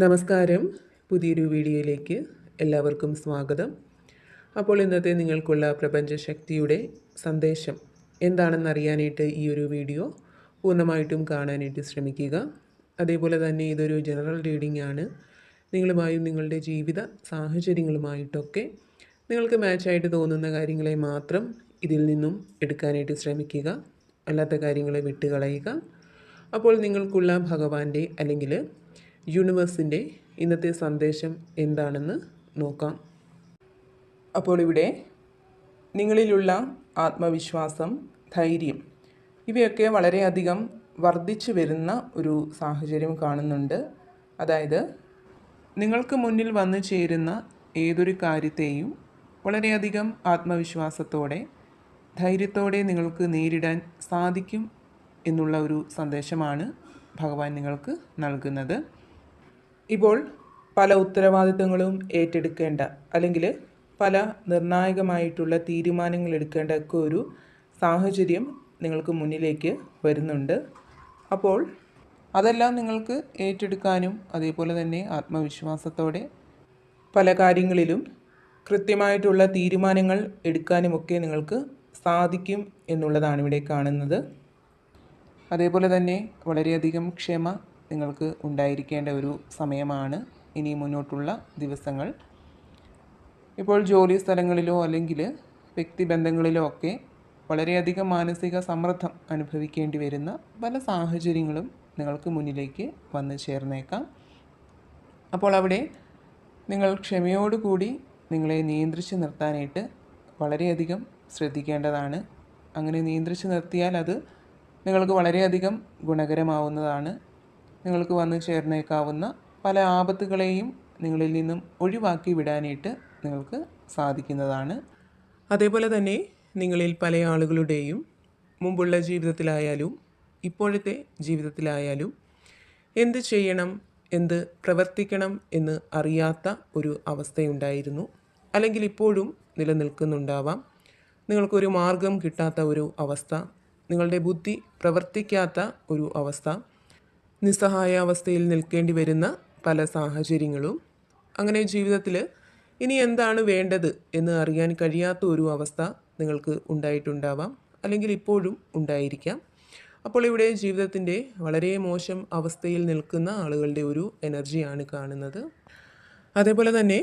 നമസ്കാരം. പുതിയൊരു വീഡിയോയിലേക്ക് എല്ലാവർക്കും സ്വാഗതം. അപ്പോൾ ഇന്നത്തെ നിങ്ങൾക്കുള്ള പ്രപഞ്ചശക്തിയുടെ സന്ദേശം എന്താണെന്നറിയാനായിട്ട് ഈ ഒരു വീഡിയോ പൂർണ്ണമായിട്ടും കാണാനായിട്ട് ശ്രമിക്കുക. അതേപോലെ തന്നെ ഇതൊരു ജനറൽ റീഡിംഗ് ആണ്. നിങ്ങളുമായും നിങ്ങളുടെ ജീവിത സാഹചര്യങ്ങളുമായിട്ടൊക്കെ നിങ്ങൾക്ക് മാച്ചായിട്ട് തോന്നുന്ന കാര്യങ്ങളെ മാത്രം ഇതിൽ നിന്നും എടുക്കാനായിട്ട് ശ്രമിക്കുക. അല്ലാത്ത കാര്യങ്ങളെ വിട്ടുകളയുക. അപ്പോൾ നിങ്ങൾക്കുള്ള ഭഗവാന്റെ അല്ലെങ്കിൽ യൂണിവേഴ്സിൻ്റെ ഇന്നത്തെ സന്ദേശം എന്താണെന്ന് നോക്കാം. അപ്പോൾ ഇവിടെ നിങ്ങളിലുള്ള ആത്മവിശ്വാസം, ധൈര്യം ഇവയൊക്കെ വളരെയധികം വർദ്ധിച്ചു വരുന്ന ഒരു സാഹചര്യം കാണുന്നുണ്ട്. അതായത് നിങ്ങൾക്ക് മുന്നിൽ വന്നു ചേരുന്ന ഏതൊരു കാര്യത്തെയും വളരെയധികം ആത്മവിശ്വാസത്തോടെ, ധൈര്യത്തോടെ നിങ്ങൾക്ക് നേരിടാൻ സാധിക്കും എന്നുള്ള ഒരു സന്ദേശമാണ് ഭഗവാൻ നിങ്ങൾക്ക് നൽകുന്നത്. ഇപ്പോൾ പല ഉത്തരവാദിത്തങ്ങളും ഏറ്റെടുക്കേണ്ട അല്ലെങ്കിൽ പല നിർണായകമായിട്ടുള്ള തീരുമാനങ്ങൾ എടുക്കേണ്ട ഒക്കെ ഒരു സാഹചര്യം നിങ്ങൾക്ക് മുന്നിലേക്ക് വരുന്നുണ്ട്. അപ്പോൾ അതെല്ലാം നിങ്ങൾക്ക് ഏറ്റെടുക്കാനും അതേപോലെ തന്നെ ആത്മവിശ്വാസത്തോടെ പല കാര്യങ്ങളിലും കൃത്യമായിട്ടുള്ള തീരുമാനങ്ങൾ എടുക്കാനുമൊക്കെ നിങ്ങൾക്ക് സാധിക്കും എന്നുള്ളതാണ് ഇവിടെ കാണുന്നത്. അതേപോലെ തന്നെ വളരെയധികം ക്ഷമ നിങ്ങൾക്ക് ഉണ്ടായിരിക്കേണ്ട ഒരു സമയമാണ് ഇനി മുന്നോട്ടുള്ള ദിവസങ്ങൾ. ഇപ്പോൾ ജോലി സ്ഥലങ്ങളിലോ അല്ലെങ്കിൽ വ്യക്തിബന്ധങ്ങളിലോ ഒക്കെ വളരെയധികം മാനസിക സമ്മർദ്ദം അനുഭവിക്കേണ്ടി വരുന്ന പല സാഹചര്യങ്ങളും നിങ്ങൾക്ക് മുന്നിലേക്ക് വന്നു ചേർന്നേക്കാം. അപ്പോൾ അവിടെ നിങ്ങൾ ക്ഷമയോടുകൂടി നിങ്ങളെ നിയന്ത്രിച്ച് നിർത്താനായിട്ട് വളരെയധികം ശ്രദ്ധിക്കേണ്ടതാണ്. അങ്ങനെ നിയന്ത്രിച്ച് നിർത്തിയാൽ അത് നിങ്ങൾക്ക് വളരെയധികം ഗുണകരമാവുന്നതാണ്. നിങ്ങൾക്ക് വന്നു ചേർന്നേക്കാവുന്ന പല ആപത്തുകളെയും നിങ്ങളിൽ നിന്നും ഒഴിവാക്കി വിടാനായിട്ട് നിങ്ങൾക്ക് സാധിക്കുന്നതാണ്. അതേപോലെ തന്നെ നിങ്ങളിൽ പല ആളുകളുടെയും മുമ്പുള്ള ജീവിതത്തിലായാലും ഇപ്പോഴത്തെ ജീവിതത്തിലായാലും എന്ത് ചെയ്യണം, എന്ത് പ്രവർത്തിക്കണം എന്ന് അറിയാത്ത ഒരു അവസ്ഥയുണ്ടായിരുന്നു. അല്ലെങ്കിൽ ഇപ്പോഴും നിലനിൽക്കുന്നുണ്ടാവാം. നിങ്ങൾക്കൊരു മാർഗം കിട്ടാത്ത ഒരു അവസ്ഥ, നിങ്ങളുടെ ബുദ്ധി പ്രവർത്തിക്കാത്ത ഒരു അവസ്ഥ, നിസ്സഹായ അവസ്ഥയിൽ നിൽക്കേണ്ടി വരുന്ന പല സാഹചര്യങ്ങളും, അങ്ങനെ ജീവിതത്തിൽ ഇനി എന്താണ് വേണ്ടത് എന്ന് അറിയാൻ കഴിയാത്ത ഒരു അവസ്ഥ നിങ്ങൾക്ക് ഉണ്ടായിട്ടുണ്ടാവാം, അല്ലെങ്കിൽ ഇപ്പോഴും ഉണ്ടായിരിക്കാം. അപ്പോൾ ഇവിടെ ജീവിതത്തിൻ്റെ വളരെ മോശം അവസ്ഥയിൽ നിൽക്കുന്ന ആളുകളുടെ ഒരു എനർജിയാണ് കാണുന്നത്. അതേപോലെ തന്നെ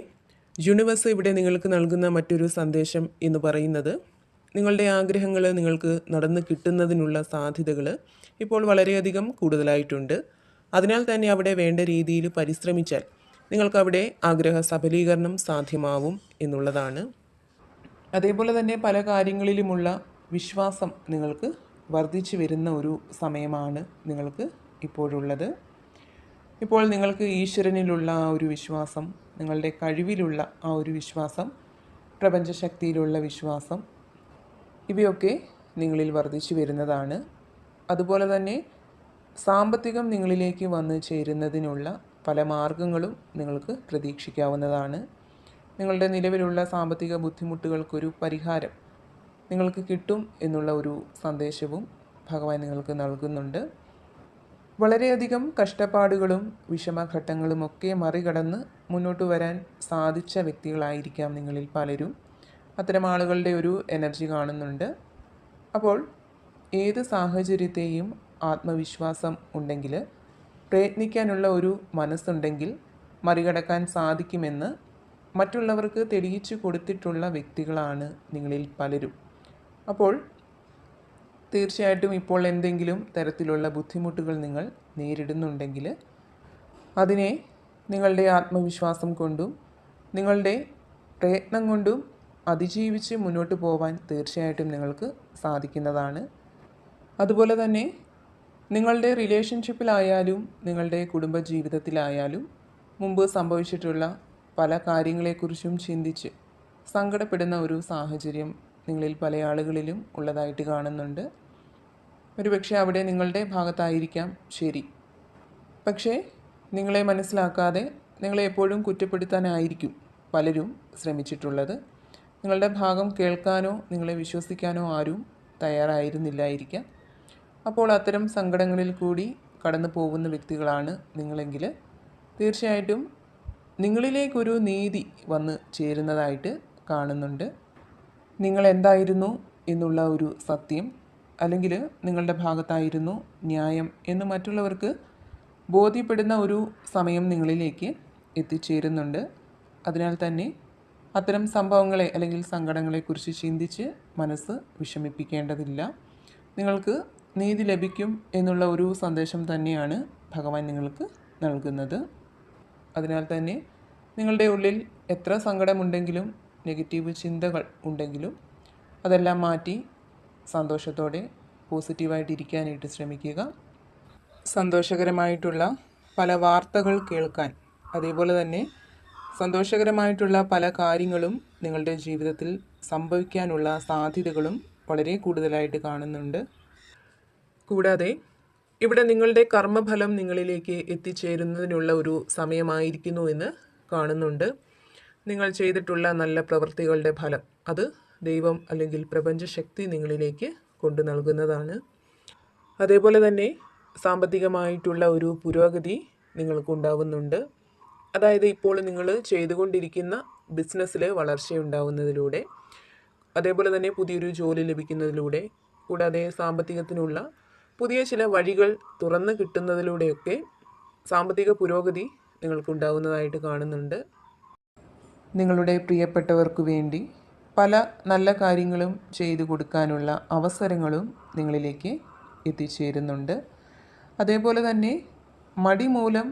യൂണിവേഴ്സ് ഇവിടെ നിങ്ങൾക്ക് നൽകുന്ന മറ്റൊരു സന്ദേശം എന്ന് പറയുന്നത് നിങ്ങളുടെ ആഗ്രഹങ്ങൾ നിങ്ങൾക്ക് നടന്നു കിട്ടുന്നതിനുള്ള സാധ്യതകൾ ഇപ്പോൾ വളരെയധികം കൂടുതലായിട്ടുണ്ട്. അതിനാൽ തന്നെ അവിടെ വേണ്ട രീതിയിൽ പരിശ്രമിച്ചാൽ നിങ്ങൾക്കവിടെ ആഗ്രഹ സഫലീകരണം സാധ്യമാവും എന്നുള്ളതാണ്. അതേപോലെ തന്നെ പല കാര്യങ്ങളിലുമുള്ള വിശ്വാസം നിങ്ങൾക്ക് വർദ്ധിച്ചു വരുന്ന ഒരു സമയമാണ് നിങ്ങൾക്ക് ഇപ്പോഴുള്ളത്. ഇപ്പോൾ നിങ്ങൾക്ക് ഈശ്വരനിലുള്ള ആ ഒരു വിശ്വാസം, നിങ്ങളുടെ കഴിവിലുള്ള ആ ഒരു വിശ്വാസം, പ്രപഞ്ചശക്തിയിലുള്ള വിശ്വാസം ഇവയൊക്കെ നിങ്ങളിൽ വർദ്ധിച്ചു വരുന്നതാണ്. അതുപോലെ തന്നെ സാമ്പത്തികം നിങ്ങളിലേക്ക് വന്നു ചേരുന്നതിനുള്ള പല മാർഗങ്ങളും നിങ്ങൾക്ക് പ്രതീക്ഷിക്കാവുന്നതാണ്. നിങ്ങളുടെ നിലവിലുള്ള സാമ്പത്തിക ബുദ്ധിമുട്ടുകൾക്കൊരു പരിഹാരം നിങ്ങൾക്ക് കിട്ടും എന്നുള്ള ഒരു സന്ദേശവും ഭഗവാൻ നിങ്ങൾക്ക് നൽകുന്നുണ്ട്. വളരെയധികം കഷ്ടപ്പാടുകളും വിഷമഘട്ടങ്ങളുമൊക്കെ മറികടന്ന് മുന്നോട്ട് വരാൻ സാധിച്ച വ്യക്തികളായിരിക്കാം നിങ്ങളിൽ പലരും. അത്തരം ആളുകളുടെ ഒരു എനർജി കാണുന്നുണ്ട്. അപ്പോൾ ഏത് സാഹചര്യത്തെയും ആത്മവിശ്വാസം ഉണ്ടെങ്കിൽ, പ്രയത്നിക്കാനുള്ള ഒരു മനസ്സുണ്ടെങ്കിൽ മറികടക്കാൻ സാധിക്കുമെന്ന് മറ്റുള്ളവർക്ക് തെളിയിച്ചു കൊടുത്തിട്ടുള്ള വ്യക്തികളാണ് നിങ്ങളിൽ പലരും. അപ്പോൾ തീർച്ചയായിട്ടും ഇപ്പോൾ എന്തെങ്കിലും തരത്തിലുള്ള ബുദ്ധിമുട്ടുകൾ നിങ്ങൾ നേരിടുന്നുണ്ടെങ്കിൽ അതിനെ നിങ്ങളുടെ ആത്മവിശ്വാസം കൊണ്ടും നിങ്ങളുടെ പ്രയത്നം കൊണ്ടും അതിജീവിച്ച് മുന്നോട്ട് പോകാൻ തീർച്ചയായിട്ടും നിങ്ങൾക്ക് സാധിക്കുന്നതാണ്. അതുപോലെ തന്നെ നിങ്ങളുടെ റിലേഷൻഷിപ്പിലായാലും നിങ്ങളുടെ കുടുംബജീവിതത്തിലായാലും മുമ്പ് സംഭവിച്ചിട്ടുള്ള പല കാര്യങ്ങളെക്കുറിച്ചും ചിന്തിച്ച് സങ്കടപ്പെടുന്ന ഒരു സാഹചര്യം നിങ്ങളിൽ പല ആളുകളിലും ഉള്ളതായിട്ട് കാണുന്നുണ്ട്. ഒരുപക്ഷെ അവിടെ നിങ്ങളുടെ ഭാഗത്തായിരിക്കാം ശരി, പക്ഷേ നിങ്ങളെ മനസ്സിലാക്കാതെ നിങ്ങളെ എപ്പോഴും കുറ്റപ്പെടുത്താനായിരിക്കും പലരും ശ്രമിച്ചിട്ടുള്ളത്. നിങ്ങളുടെ ഭാഗം കേൾക്കാനോ നിങ്ങളെ വിശ്വസിക്കാനോ ആരും തയ്യാറായിരുന്നില്ലായിരിക്കാം. അപ്പോൾ അത്തരം സങ്കടങ്ങളിൽ കൂടി കടന്നു പോകുന്ന വ്യക്തികളാണ് നിങ്ങളെങ്കിൽ തീർച്ചയായിട്ടും നിങ്ങളിലേക്കൊരു നീതി വന്ന് ചേരുന്നതായിട്ട് കാണുന്നുണ്ട്. നിങ്ങൾ എന്തായിരുന്നു എന്നുള്ള ഒരു സത്യം, അല്ലെങ്കിൽ നിങ്ങളുടെ ഭാഗത്തായിരുന്നു ന്യായം എന്ന് മറ്റുള്ളവർക്ക് ബോധ്യപ്പെടുന്ന ഒരു സമയം നിങ്ങളിലേക്ക് എത്തിച്ചേരുന്നുണ്ട്. അതിനാൽ തന്നെ അത്തരം സംഭവങ്ങളെ അല്ലെങ്കിൽ സങ്കടങ്ങളെക്കുറിച്ച് ചിന്തിച്ച് മനസ്സ് വിഷമിപ്പിക്കേണ്ടതില്ല. നിങ്ങൾക്ക് നീതി ലഭിക്കും എന്നുള്ള ഒരു സന്ദേശം തന്നെയാണ് ഭഗവാൻ നിങ്ങൾക്ക് നൽകുന്നത്. അതിനാൽ തന്നെ നിങ്ങളുടെ ഉള്ളിൽ എത്ര സങ്കടമുണ്ടെങ്കിലും നെഗറ്റീവ് ചിന്തകൾ ഉണ്ടെങ്കിലും അതെല്ലാം മാറ്റി സന്തോഷത്തോടെ പോസിറ്റീവായിട്ടിരിക്കാനായിട്ട് ശ്രമിക്കുക. സന്തോഷകരമായിട്ടുള്ള പല വാർത്തകൾ കേൾക്കാൻ, അതേപോലെ തന്നെ സന്തോഷകരമായിട്ടുള്ള പല കാര്യങ്ങളും നിങ്ങളുടെ ജീവിതത്തിൽ സംഭവിക്കാനുള്ള സാധ്യതകളും വളരെ കൂടുതലായിട്ട് കാണുന്നുണ്ട്. കൂടാതെ ഇവിടെ നിങ്ങളുടെ കർമ്മഫലം നിങ്ങളിലേക്ക് എത്തിച്ചേരുന്നതിനുള്ള ഒരു സമയമായിരിക്കുന്നു എന്ന് കാണുന്നുണ്ട്. നിങ്ങൾ ചെയ്തിട്ടുള്ള നല്ല പ്രവൃത്തികളുടെ ഫലം അത് ദൈവം അല്ലെങ്കിൽ പ്രപഞ്ചശക്തി നിങ്ങളിലേക്ക് കൊണ്ടു നൽകുന്നതാണ്. അതേപോലെ തന്നെ സാമ്പത്തികമായിട്ടുള്ള ഒരു പുരോഗതി നിങ്ങൾക്കുണ്ടാവുന്നുണ്ട്. അതായത് ഇപ്പോൾ നിങ്ങൾ ചെയ്തുകൊണ്ടിരിക്കുന്ന ബിസിനസ്സിൽ വളർച്ചയുണ്ടാവുന്നതിലൂടെ, അതേപോലെ തന്നെ പുതിയൊരു ജോലി ലഭിക്കുന്നതിലൂടെ, കൂടാതെ സാമ്പത്തികത്തിനുള്ള പുതിയ ചില വഴികൾ തുറന്നു കിട്ടുന്നതിലൂടെയൊക്കെ സാമ്പത്തിക പുരോഗതി നിങ്ങൾക്കുണ്ടാവുന്നതായിട്ട് കാണുന്നുണ്ട്. നിങ്ങളുടെ പ്രിയപ്പെട്ടവർക്ക് വേണ്ടി പല നല്ല കാര്യങ്ങളും ചെയ്തു കൊടുക്കാനുള്ള അവസരങ്ങളും നിങ്ങളിലേക്ക് എത്തിച്ചേരുന്നുണ്ട്. അതേപോലെ തന്നെ മടി മൂലം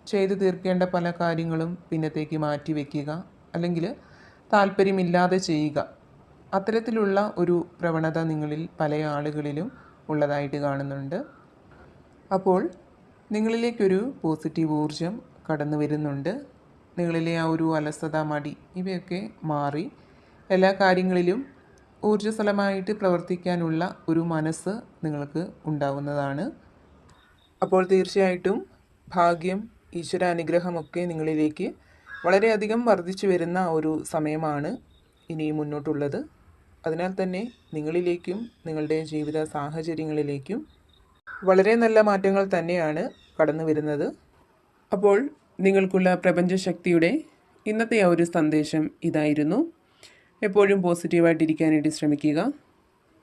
ചെയ്തു തീർക്കേണ്ട പല കാര്യങ്ങളും പിന്നത്തേക്ക് മാറ്റി വയ്ക്കുക, അല്ലെങ്കിൽ താല്പര്യമില്ലാതെ ചെയ്യുക, അത്തരത്തിലുള്ള ഒരു പ്രവണത നിങ്ങളിൽ പല ആളുകളിലും ഉള്ളതായിട്ട് കാണുന്നുണ്ട്. അപ്പോൾ നിങ്ങളിലേക്കൊരു പോസിറ്റീവ് ഊർജം കടന്നു വരുന്നുണ്ട്. നിങ്ങളിലെ ആ ഒരു അലസത, മടി ഇവയൊക്കെ മാറി എല്ലാ കാര്യങ്ങളിലും ഊർജ്ജസ്വലമായിട്ട് പ്രവർത്തിക്കാനുള്ള ഒരു മനസ്സ് നിങ്ങൾക്ക് ഉണ്ടാവുന്നതാണ്. അപ്പോൾ തീർച്ചയായിട്ടും ഭാഗ്യം, ഈശ്വരാനുഗ്രഹമൊക്കെ നിങ്ങളിലേക്ക് വളരെയധികം വർദ്ധിച്ചു വരുന്ന ഒരു സമയമാണ് ഇനി മുന്നോട്ടുള്ളത്. അതിനാൽ തന്നെ നിങ്ങളിലേക്കും നിങ്ങളുടെ ജീവിത സാഹചര്യങ്ങളിലേക്കും വളരെ നല്ല മാറ്റങ്ങൾ തന്നെയാണ് കടന്നു വരുന്നത്. അപ്പോൾ നിങ്ങൾക്കുള്ള പ്രപഞ്ചശക്തിയുടെ ഇന്നത്തെ ആ ഒരു സന്ദേശം ഇതായിരുന്നു. എപ്പോഴും പോസിറ്റീവായിട്ടിരിക്കാനായിട്ട് ശ്രമിക്കുക.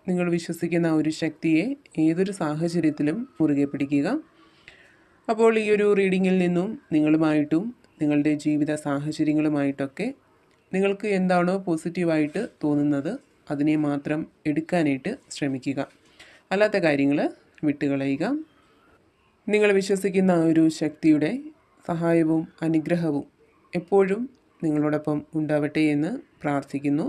നിങ്ങൾ വിശ്വസിക്കുന്ന ഒരു ശക്തിയെ ഏതൊരു സാഹചര്യത്തിലും മുറുകെ പിടിക്കുക. അപ്പോൾ ഈ ഒരു റീഡിങ്ങിൽ നിന്നും നിങ്ങളുമായിട്ടും നിങ്ങളുടെ ജീവിത സാഹചര്യങ്ങളുമായിട്ടൊക്കെ നിങ്ങൾക്ക് എന്താണോ പോസിറ്റീവായിട്ട് തോന്നുന്നത് അതിനെ മാത്രം എടുക്കാനായിട്ട് ശ്രമിക്കുക. അല്ലാത്ത കാര്യങ്ങൾ വിട്ടുകളയുക. നിങ്ങൾ വിശ്വസിക്കുന്ന ഒരു ശക്തിയുടെ സഹായവും അനുഗ്രഹവും എപ്പോഴും നിങ്ങളോടൊപ്പം ഉണ്ടാവട്ടെ എന്ന് പ്രാർത്ഥിക്കുന്നു.